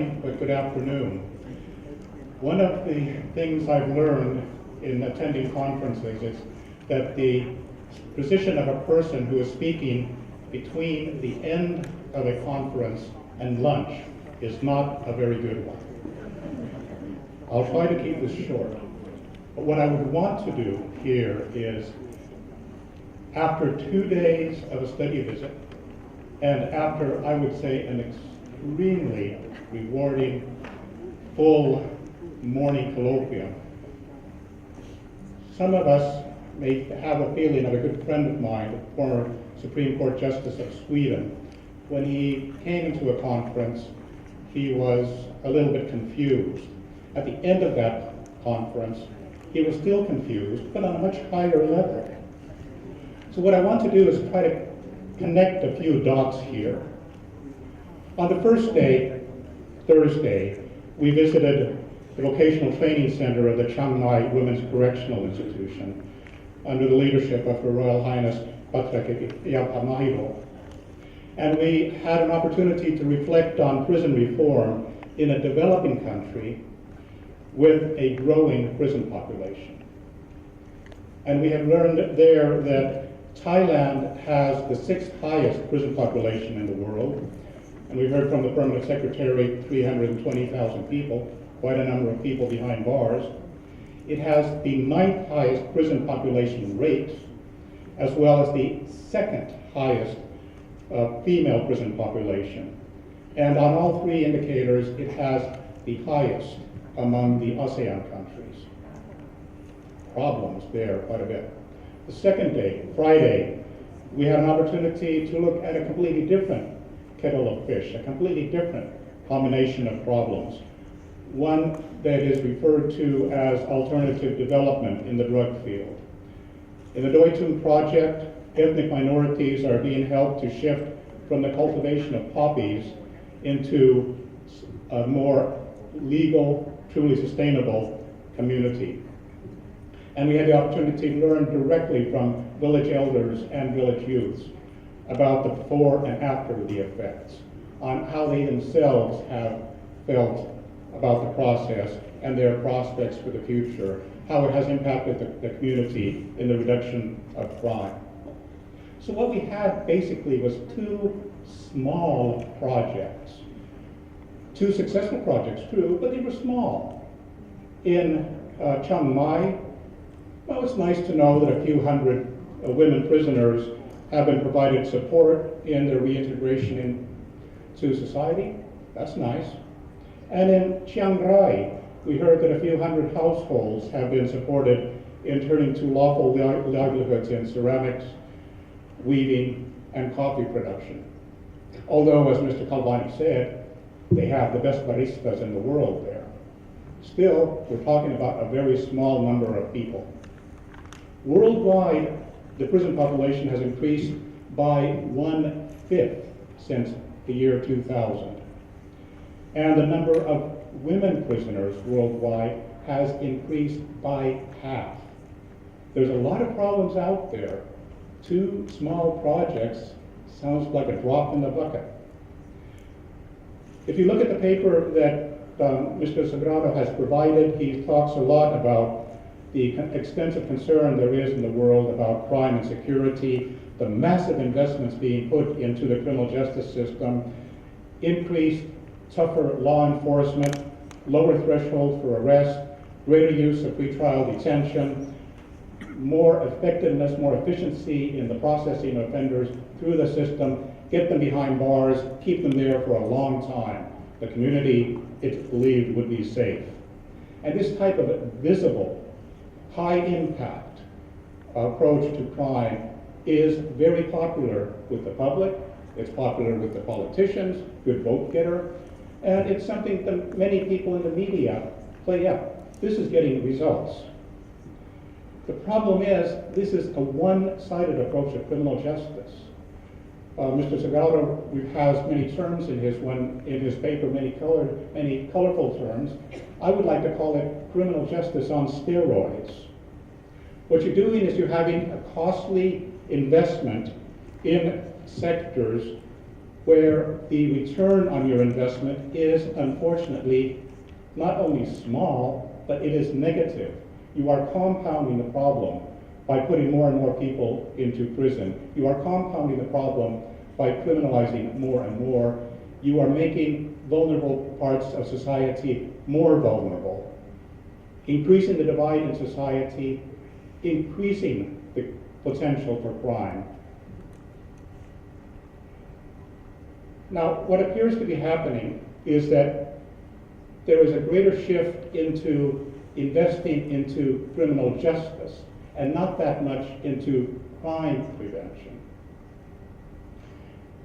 But good afternoon. One of the things I've learned in attending conferences is that the position of a person who is speaking between the end of a conference and lunch is not a very good one. I'll try to keep this short. But what I would want to do here is, after 2 days of a study visit, and after, I would say, an extremely rewarding, full morning colloquium, some of us may have a feeling of a good friend of mine, the former Supreme Court Justice of Sweden. When he came into a conference, he was a little bit confused. At the end of that conference, he was still confused, but on a much higher level. So what I want to do is try to connect a few dots here. On the first day, Thursday, we visited the Vocational Training Center of the Chiang Women's Correctional Institution under the leadership of Her Royal Highness Patrick. And we had an opportunity to reflect on prison reform in a developing country with a growing prison population. And we have learned there that Thailand has the 6th highest prison population in the world. And we heard from the Permanent Secretary, 320,000 people, quite a number of people behind bars. It has the 9th highest prison population rate, as well as the 2nd highest female prison population. And on all 3 indicators, it has the highest among the ASEAN countries. Problems there quite a bit. The second day, Friday, we had an opportunity to look at a completely different kettle of fish, a completely different combination of problems. One that is referred to as alternative development in the drug field. In the Doi Thung project, ethnic minorities are being helped to shift from the cultivation of poppies into a more legal, truly sustainable community. And we had the opportunity to learn directly from village elders and village youths about the before and after the effects, on how they themselves have felt about the process and their prospects for the future, how it has impacted the community in the reduction of crime. So what we had basically was 2 small projects. 2 successful projects, true, but they were small. In Chiang Mai, well, it's nice to know that a few hundred women prisoners have been provided support in their reintegration into society. That's nice. And in Chiang Rai, we heard that a few hundred households have been supported in turning to lawful livelihoods in ceramics, weaving, and coffee production. Although, as Mr. Kalvani said, they have the best baristas in the world there. Still, we're talking about a very small number of people. Worldwide, the prison population has increased by 1/5 since the year 2000. And the number of women prisoners worldwide has increased by half. There's a lot of problems out there. 2 small projects sounds like a drop in the bucket. If you look at the paper that Mr. Sagrado has provided, he talks a lot about the extensive concern there is in the world about crime and security, the massive investments being put into the criminal justice system, increased, tougher law enforcement, lower thresholds for arrest, greater use of pretrial detention, more effectiveness, more efficiency in the processing of offenders through the system, get them behind bars, keep them there for a long time. The community, it's believed, would be safe. And this type of visible, high-impact approach to crime is very popular with the public, it's popular with the politicians, good vote getter, and it's something that many people in the media play up. This is getting results. The problem is, this is a one-sided approach to criminal justice. Mr. Sagrado has many terms in his paper, many colorful terms. I would like to call it criminal justice on steroids. What you're doing is you're having a costly investment in sectors where the return on your investment is unfortunately not only small, but it is negative. You are compounding the problem by putting more and more people into prison. You are compounding the problem by criminalizing more and more. You are making vulnerable parts of society more vulnerable, increasing the divide in society, increasing the potential for crime. Now, what appears to be happening is that there is a greater shift into investing into criminal justice and not that much into crime prevention.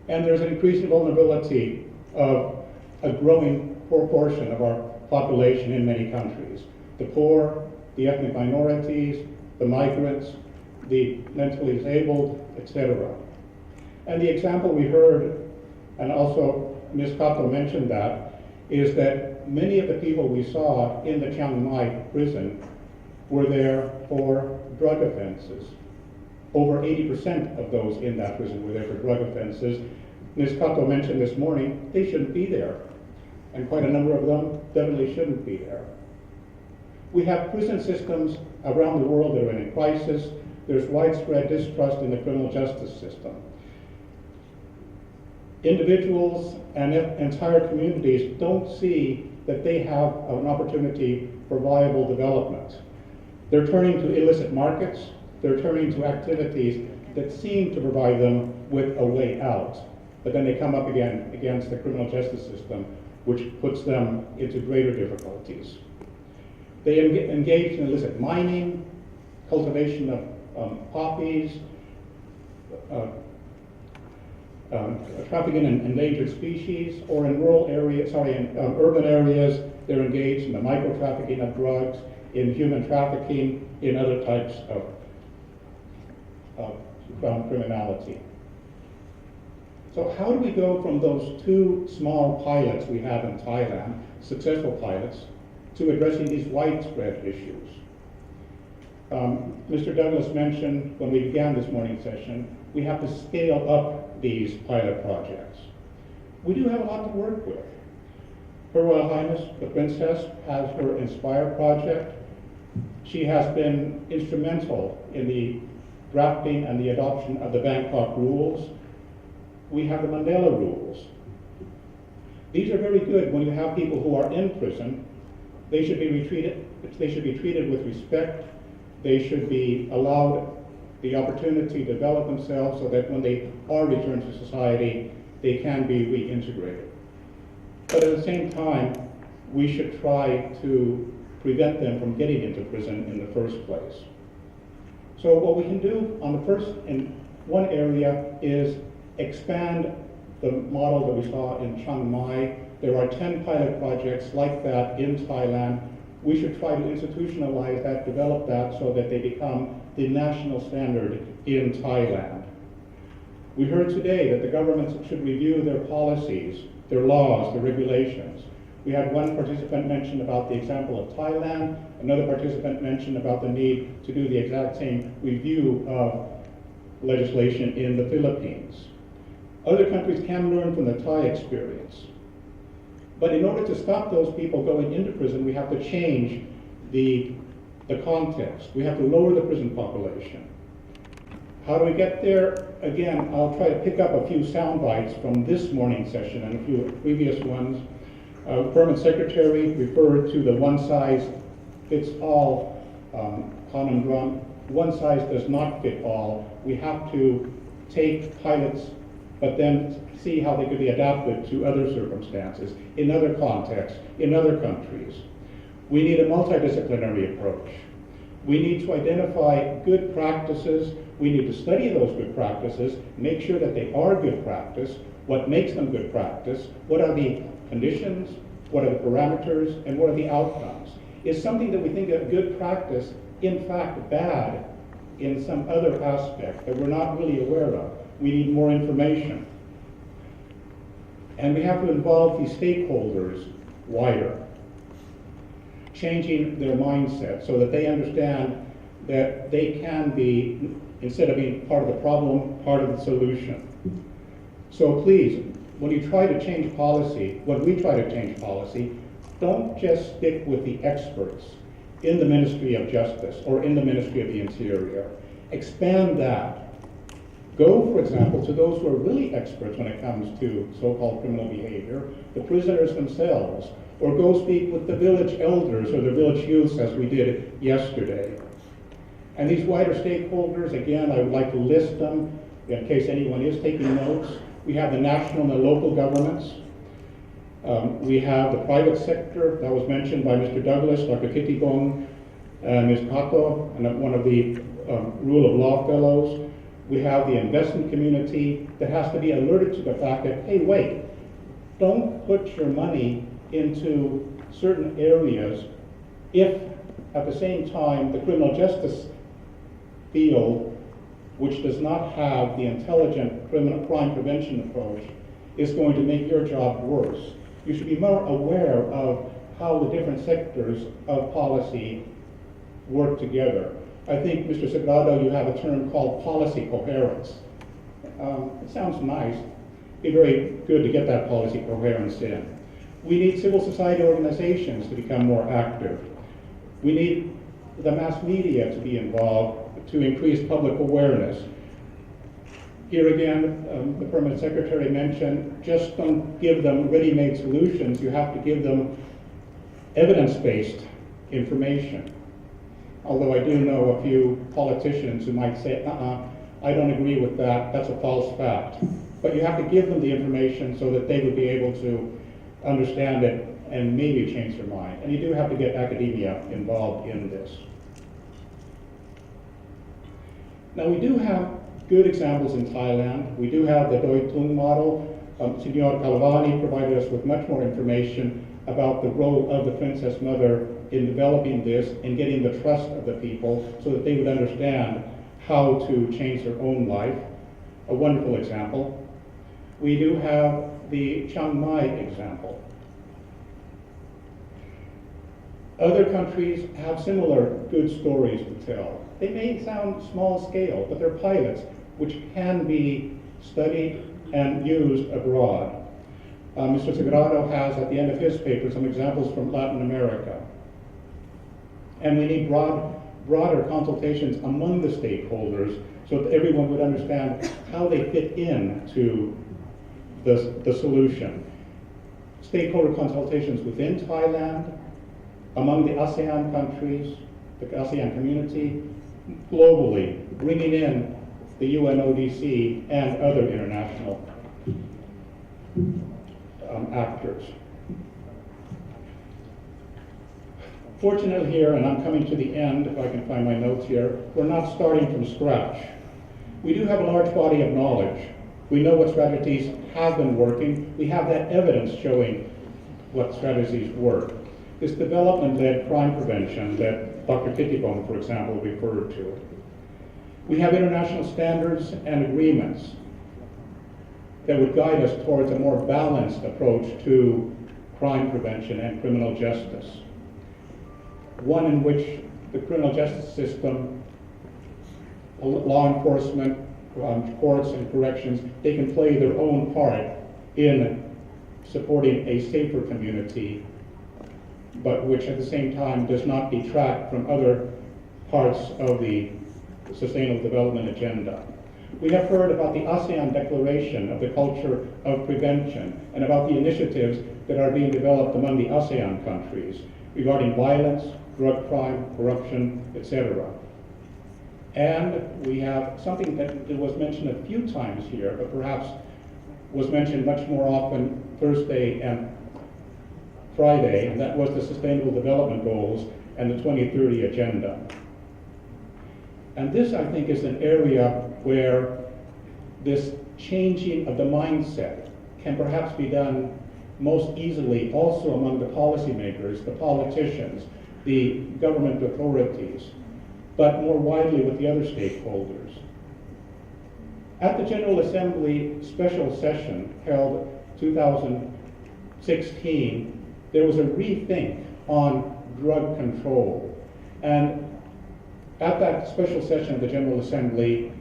And there's an increasing vulnerability of a growing proportion of our population in many countries. The poor, the ethnic minorities, the migrants, the mentally disabled, etc. And the example we heard, and also Ms. Kato mentioned that, is that many of the people we saw in the Chiang Mai prison were there for drug offenses. Over 80% of those in that prison were there for drug offenses. Ms. Kato mentioned this morning, they shouldn't be there. And quite a number of them definitely shouldn't be there. We have prison systems around the world that are in crisis. There's widespread distrust in the criminal justice system. Individuals and entire communities don't see that they have an opportunity for viable development. They're turning to illicit markets. They're turning to activities that seem to provide them with a way out. But then they come up again against the criminal justice system, which puts them into greater difficulties. They engage in illicit mining, cultivation of poppies, trafficking in endangered species, or in urban areas, they're engaged in the micro-trafficking of drugs, in human trafficking, in other types of criminality. So how do we go from those two small pilots we have in Thailand, successful pilots, to addressing these widespread issues? Mr. Douglas mentioned when we began this morning session, we have to scale up these pilot projects. We do have a lot to work with. Her Royal Highness, the Princess, has her Inspire project. She has been instrumental in the drafting and the adoption of the Bangkok rules. We have the Mandela rules. These are very good when you have people who are in prison. They should be treated with respect. They should be allowed the opportunity to develop themselves so that when they are returned to society, they can be reintegrated. But at the same time, we should try to prevent them from getting into prison in the first place. So what we can do in one area is expand the model that we saw in Chiang Mai. There are 10 pilot projects like that in Thailand. We should try to institutionalize that, develop that, so that they become the national standard in Thailand. We heard today that the governments should review their policies, their laws, their regulations. We had one participant mention about the example of Thailand, another participant mentioned about the need to do the exact same review of legislation in the Philippines. Other countries can learn from the Thai experience. But in order to stop those people going into prison, we have to change the context. We have to lower the prison population. How do we get there? Again, I'll try to pick up a few sound bites from this morning's session and a few previous ones. Permanent Secretary referred to the one-size-fits-all conundrum. One size does not fit all. We have to take pilots, but then see how they could be adapted to other circumstances, in other contexts, in other countries. We need a multidisciplinary approach. We need to identify good practices. We need to study those good practices, make sure that they are good practice, what makes them good practice, what are the conditions, what are the parameters, and what are the outcomes. Is something that we think of good practice, in fact, bad in some other aspect that we're not really aware of? We need more information. And we have to involve the stakeholders wider, changing their mindset so that they understand that they can be, instead of being part of the problem, part of the solution. So please, when you try to change policy, when we try to change policy, don't just stick with the experts in the Ministry of Justice or in the Ministry of the Interior. Expand that. Go, for example, to those who are really experts when it comes to so-called criminal behavior, the prisoners themselves, or go speak with the village elders or the village youths as we did yesterday. And these wider stakeholders, again, I would like to list them in case anyone is taking notes. We have the national and the local governments. We have the private sector that was mentioned by Mr. Douglas, Dr. Kittibong, Ms. Kato, and one of the rule of law fellows. We have the investment community that has to be alerted to the fact that, hey, wait, don't put your money into certain areas if at the same time the criminal justice field, which does not have the intelligent crime prevention approach, is going to make your job worse. You should be more aware of how the different sectors of policy work together. I think, Mr. Sagrado, you have a term called policy coherence. It sounds nice. It'd be very good to get that policy coherence in. We need civil society organizations to become more active. We need the mass media to be involved to increase public awareness. Here again, the Permanent Secretary mentioned, just don't give them ready-made solutions. You have to give them evidence-based information. Although I do know a few politicians who might say, I don't agree with that, that's a false fact. But you have to give them the information so that they would be able to understand it and maybe change their mind. And you do have to get academia involved in this. Now we do have good examples in Thailand. We do have the Doi Tung model. Signor Kalavani provided us with much more information about the role of the Princess Mother in developing this and getting the trust of the people so that they would understand how to change their own life. A wonderful example. We do have the Chiang Mai example. Other countries have similar good stories to tell. They may sound small scale, but they're pilots which can be studied and used abroad. Mr. Sagrado has at the end of his paper some examples from Latin America. And we need broader consultations among the stakeholders so that everyone would understand how they fit into the solution. Stakeholder consultations within Thailand, among the ASEAN countries, the ASEAN community, globally, bringing in the UNODC and other international actors. Fortunately here, and I'm coming to the end, if I can find my notes here, we're not starting from scratch. We do have a large body of knowledge. We know what strategies have been working. We have that evidence showing what strategies work. This development-led crime prevention that Dr. Kittibong, for example, referred to. We have international standards and agreements that would guide us towards a more balanced approach to crime prevention and criminal justice. One in which the criminal justice system, law enforcement, courts and corrections, they can play their own part in supporting a safer community, but which at the same time does not detract from other parts of the Sustainable Development Agenda. We have heard about the ASEAN Declaration of the Culture of Prevention and about the initiatives that are being developed among the ASEAN countries regarding violence, drug crime, corruption, etc. And we have something that was mentioned a few times here, but perhaps was mentioned much more often Thursday and Friday, and that was the Sustainable Development Goals and the 2030 Agenda. And this, I think, is an area where this changing of the mindset can perhaps be done most easily also among the policymakers, the politicians, the government authorities, but more widely with the other stakeholders. At the General Assembly special session held 2016, there was a rethink on drug control. And at that special session of the General Assembly,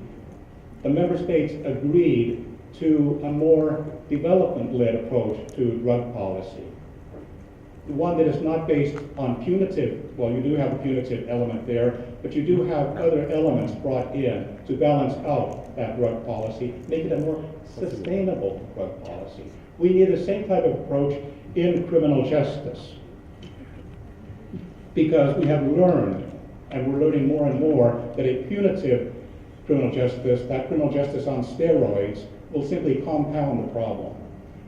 the member states agreed to a more development-led approach to drug policy. One that is not based on punitive, well, you do have a punitive element there, but you do have other elements brought in to balance out that drug policy, make it a more sustainable drug policy. We need the same type of approach in criminal justice, because we have learned, and we're learning more and more, that a punitive criminal justice, that criminal justice on steroids, will simply compound the problem.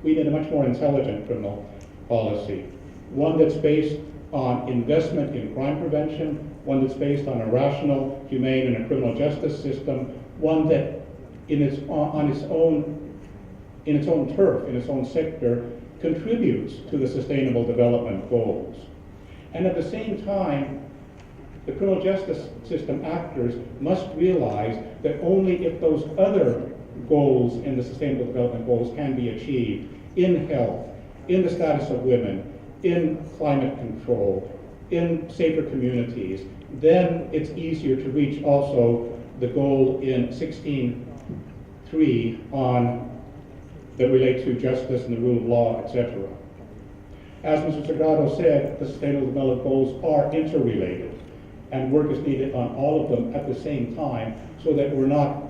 We need a much more intelligent criminal policy, one that's based on investment in crime prevention, one that's based on a rational, humane, and a criminal justice system, one that in its own turf, in its own sector, contributes to the Sustainable Development Goals. And at the same time, the criminal justice system actors must realize that only if those other goals in the Sustainable Development Goals can be achieved, in health, in the status of women, in climate control, in safer communities, then it's easier to reach also the goal in 16.3 that relate to justice and the rule of law, etc. As Mr. Sagrado said, the Sustainable Development Goals are interrelated, and work is needed on all of them at the same time so that we're not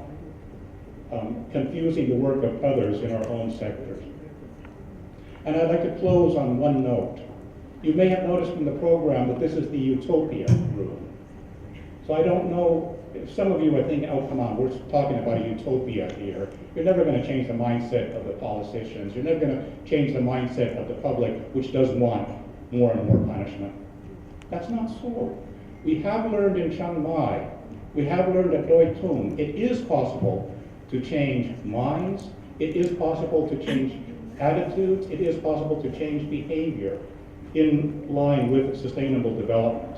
confusing the work of others in our own sectors. And I'd like to close on one note. You may have noticed from the program that this is the utopia room. So I don't know, if some of you are thinking, oh, come on, we're talking about a utopia here. You're never going to change the mindset of the politicians. You're never going to change the mindset of the public, which does want more and more punishment. That's not so. We have learned in Chiang Mai, we have learned at Doi Tung, it is possible to change minds, it is possible to change attitudes, it is possible to change behavior in line with sustainable development.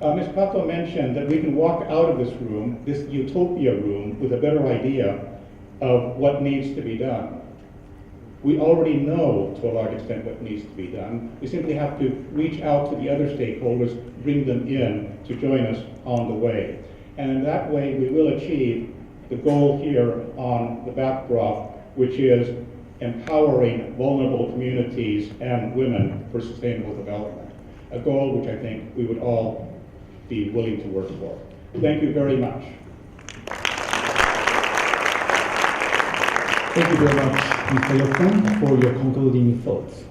Ms. Kato mentioned that we can walk out of this room, this utopia room, with a better idea of what needs to be done. We already know to a large extent what needs to be done. We simply have to reach out to the other stakeholders, bring them in to join us on the way. And in that way, we will achieve the goal here on the backdrop, which is empowering vulnerable communities and women for sustainable development. A goal which I think we would all be willing to work for. Thank you very much. Thank you very much, Mr. Joutsen, for your concluding thoughts.